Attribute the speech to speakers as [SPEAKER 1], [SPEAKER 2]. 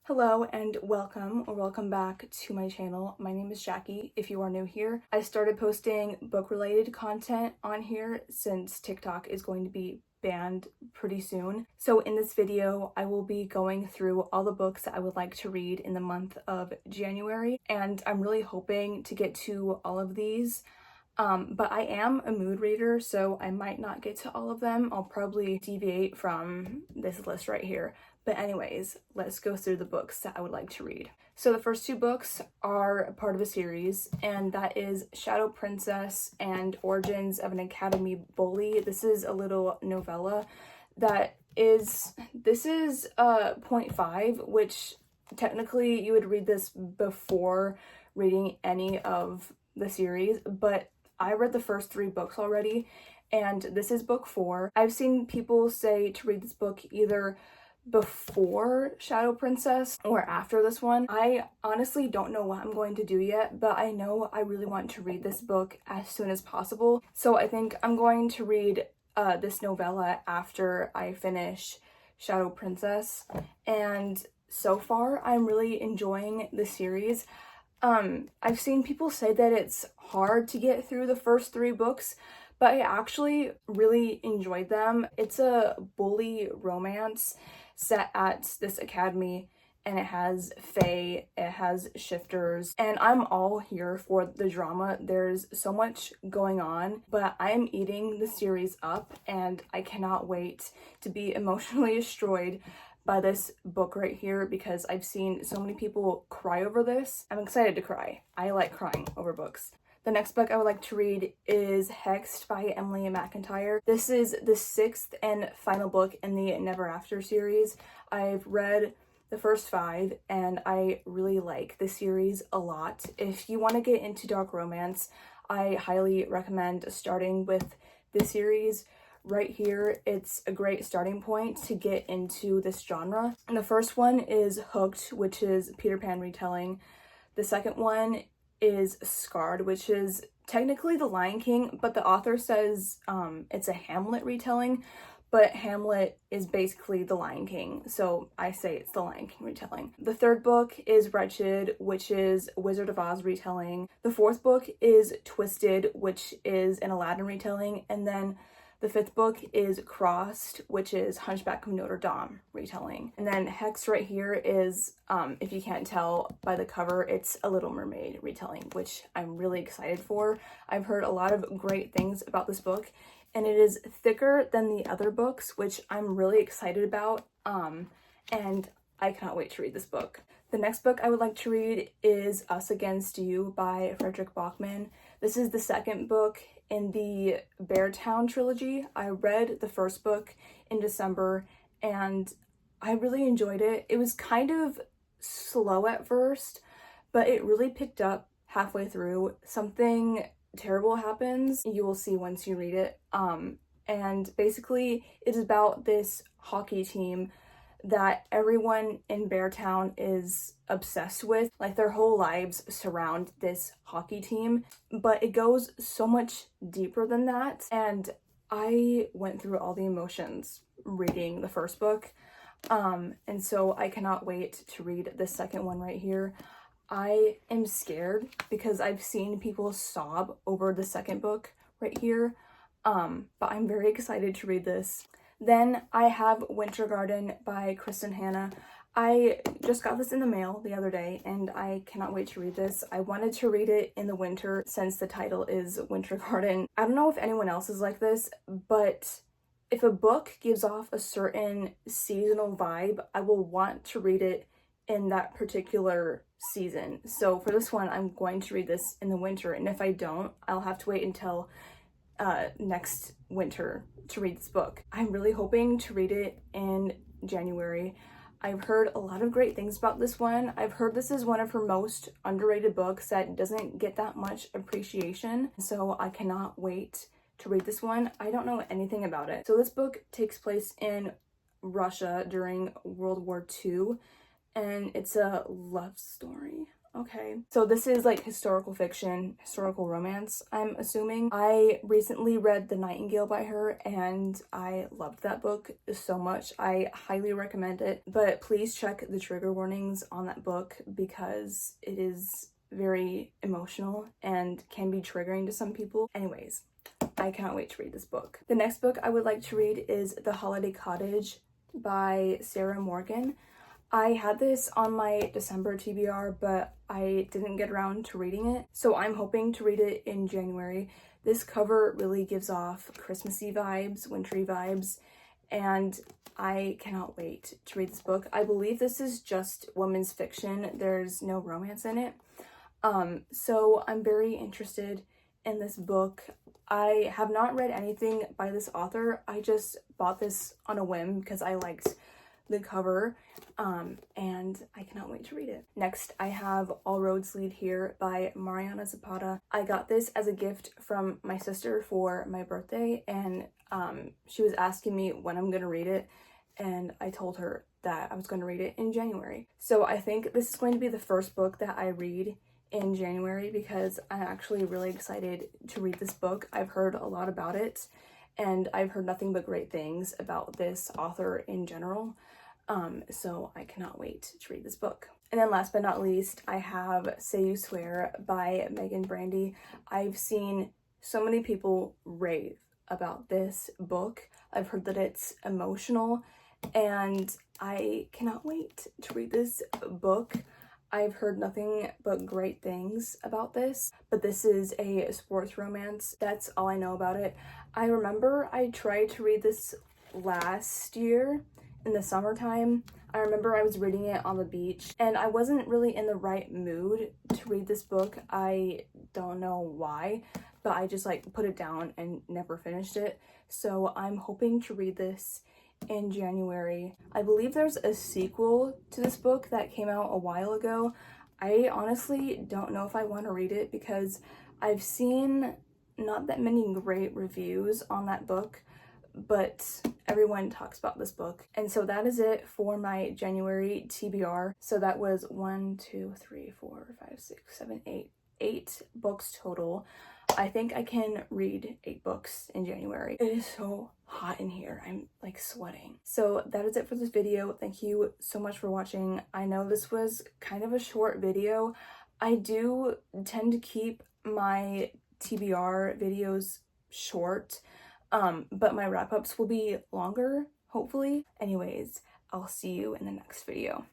[SPEAKER 1] Hello and welcome back to my channel. My name is Jackie if you are new here. I started posting book related content on here since TikTok is going to be banned pretty soon. So in this video, I will be going through all the books that I would like to read in the month of January, and I'm really hoping to get to all of these. But I am a mood reader, so I might not get to all of them. I'll probably deviate from this list right here. But anyways, let's go through the books that I would like to read. So the first two books are a part of a series, and that is Shadow Princess and Origins of an Academy Bully. This is a little novella that is, this is 0.5, which technically you would read this before reading any of the series, but I read the first 3 books already, and this is book 4. I've seen people say to read this book either before Shadow Princess or after this one. I honestly don't know what I'm going to do yet, but I know I really want to read this book as soon as possible. So I think I'm going to read this novella after I finish Shadow Princess. And so far, I'm really enjoying the series. I've seen people say that it's hard to get through the first 3 books, but I actually really enjoyed them. It's a bully romance set at this academy, and it has fae, it has shifters, and I'm all here for the drama. There's so much going on, but I'm eating the series up, and I cannot wait to be emotionally destroyed by this book right here because I've seen so many people cry over this. I'm excited to cry. I like crying over books. The next book I would like to read is Hexed by Emily McIntire. This is the 6th and final book in the Never After series. I've read the first 5 and I really like this series a lot. If you want to get into dark romance, I highly recommend starting with this series. Right here, it's a great starting point to get into this genre. And the first one is Hooked, which is Peter Pan retelling. The second one is Scarred, which is technically The Lion King, but the author says it's a Hamlet retelling, but Hamlet is basically The Lion King, so I say it's The Lion King retelling. The third book is Wretched, which is Wizard of Oz retelling. The fourth book is Twisted, which is an Aladdin retelling, and then the 5th book is Crossed, which is Hunchback of Notre Dame retelling. And then Hex right here is, if you can't tell by the cover, it's a Little Mermaid retelling, which I'm really excited for. I've heard a lot of great things about this book, and it is thicker than the other books, which I'm really excited about, and I cannot wait to read this book. The next book I would like to read is Us Against You by Fredrik Backman. This is the 2nd book in the Beartown trilogy. I read the first book in December and I really enjoyed it. It was kind of slow at first, but it really picked up halfway through. Something terrible happens, you will see once you read it. And basically it is about this hockey team that everyone in Beartown is obsessed with. Like, their whole lives surround this hockey team, but it goes so much deeper than that. And I went through all the emotions reading the first book. And so I cannot wait to read the second one right here. I am scared because I've seen people sob over the second book right here. But I'm very excited to read this. Then I have Winter Garden by Kristin. I just got this in the mail the other day and I cannot wait to read this. I wanted to read it in the winter since the title is Winter Garden. I don't know if anyone else is like this, but if a book gives off a certain seasonal vibe, I will want to read it in that particular season. So for this one, I'm going to read this in the winter, and if I don't, I'll have to wait until next winter to read this book. I'm really hoping to read it in January. I've heard a lot of great things about this one. I've heard this is one of her most underrated books that doesn't get that much appreciation, so I cannot wait to read this one. I don't know anything about it. So this book takes place in Russia during World War II, and it's a love story. Okay, so this is like historical fiction, historical romance, I'm assuming. I recently read The Nightingale by her and I loved that book so much. I highly recommend it, but please check the trigger warnings on that book because it is very emotional and can be triggering to some people. Anyways, I cannot wait to read this book. The next book I would like to read is The Holiday Cottage by Sarah Morgan. I had this on my December TBR, but I didn't get around to reading it, so I'm hoping to read it in January. This cover really gives off Christmassy vibes, wintry vibes, and I cannot wait to read this book. I believe this is just women's fiction. There's no romance in it. So I'm very interested in this book. I have not read anything by this author. I just bought this on a whim because I liked the cover, and I cannot wait to read it. Next, I have All Roads Lead Here by Mariana Zapata. I got this as a gift from my sister for my birthday, and she was asking me when I'm gonna read it, and I told her that I was going to read it in January. So I think this is going to be the first book that I read in January because I'm actually really excited to read this book. I've heard a lot about it, and I've heard nothing but great things about this author in general. So I cannot wait to read this book. And then last but not least, I have Say You Swear by Meagan Brandy. I've seen so many people rave about this book. I've heard that it's emotional, and I cannot wait to read this book. I've heard nothing but great things about this, but this is a sports romance. That's all I know about it. I remember I tried to read this last year in the summertime. I remember I was reading it on the beach, and I wasn't really in the right mood to read this book. I don't know why, but I just like put it down and never finished it. So I'm hoping to read this in January. I believe there's a sequel to this book that came out a while ago. I honestly don't know if I want to read it because I've seen not that many great reviews on that book, but everyone talks about this book. And so that is it for my January TBR. So that was 1, 2, 3, 4, 5, 6, 7, 8 books total. I think I can read 8 books in January. It is so hot in here. I'm like sweating. So that is it for this video. Thank you so much for watching. I know this was kind of a short video. I do tend to keep my TBR videos short, but my wrap-ups will be longer, hopefully. Anyways, I'll see you in the next video.